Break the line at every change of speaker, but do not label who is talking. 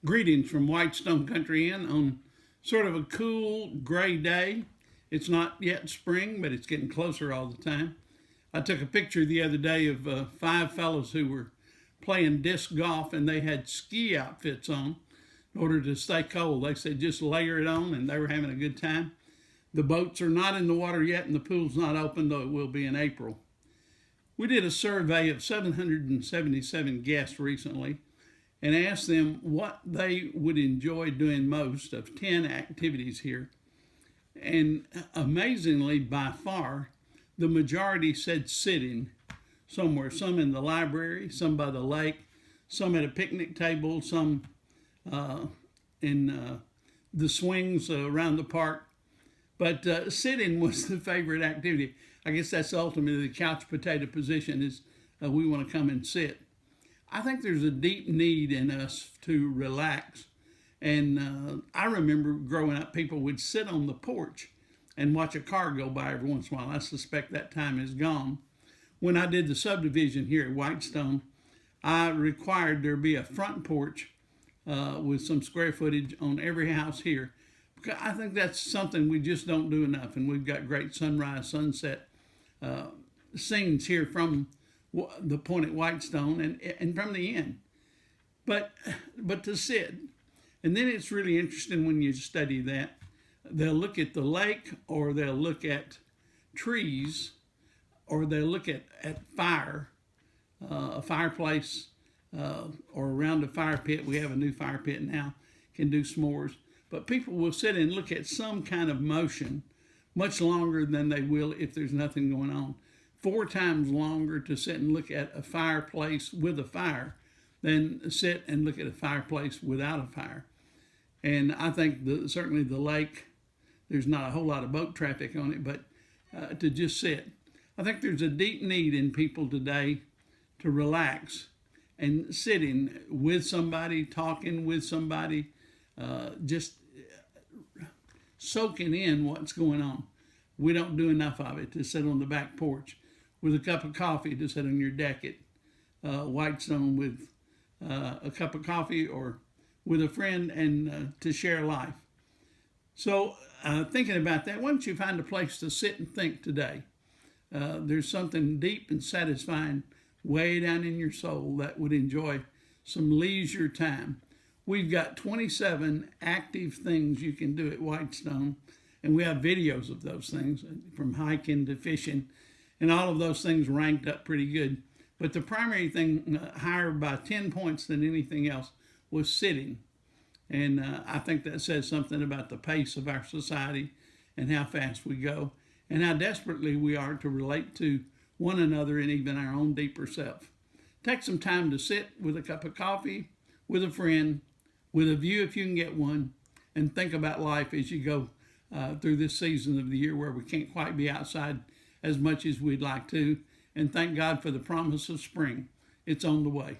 Greetings from Whitestone Country Inn on sort of a cool gray day. It's not yet spring, but it's getting closer all the time. I took a picture the other day of five fellows who were playing disc golf and they had ski outfits on in order to stay cold. They said just layer it on and they were having a good time. The boats are not in the water yet and the pool's not open, though it will be in April. We did a survey of 777 guests recently and asked them what they would enjoy doing most of 10 activities here. And amazingly, by far, the majority said sitting somewhere, some in the library, some by the lake, some at a picnic table, some in the swings around the park. But sitting was the favorite activity. I guess that's ultimately the couch potato position is we want to come and sit. I think there's a deep need in us to relax. And I remember growing up, people would sit on the porch and watch a car go by every once in a while. I suspect that time is gone. When I did the subdivision here at Whitestone, I required there be a front porch with some square footage on every house here. Because I think that's something we just don't do enough. And we've got great sunrise, sunset scenes here from the point at Whitestone and from the inn. But to sit, and then it's really interesting when you study that. They'll look at the lake, or they'll look at trees, or they'll look at fire, a fireplace, or around a fire pit. We have a new fire pit now, can do s'mores. But people will sit and look at some kind of motion much longer than they will if there's nothing going on. 4 times longer to sit and look at a fireplace with a fire than sit and look at a fireplace without a fire. And I think certainly the lake, there's not a whole lot of boat traffic on it, but to just sit. I think there's a deep need in people today to relax and sitting with somebody, talking with somebody, just soaking in what's going on. We don't do enough of it to sit on the back porch with a cup of coffee, to sit on your deck at Whitestone with a cup of coffee, or with a friend, and to share life. So thinking about that, why don't you find a place to sit and think today? There's something deep and satisfying way down in your soul that would enjoy some leisure time. We've got 27 active things you can do at Whitestone, and we have videos of those things, from hiking to fishing, and all of those things ranked up pretty good. But the primary thing, higher by 10 points than anything else, was sitting. And I think that says something about the pace of our society and how fast we go, and how desperately we are to relate to one another and even our own deeper self. Take some time to sit with a cup of coffee, with a friend, with a view if you can get one, and think about life as you go through this season of the year where we can't quite be outside as much as we'd like to. And thank God for the promise of spring. It's on the way.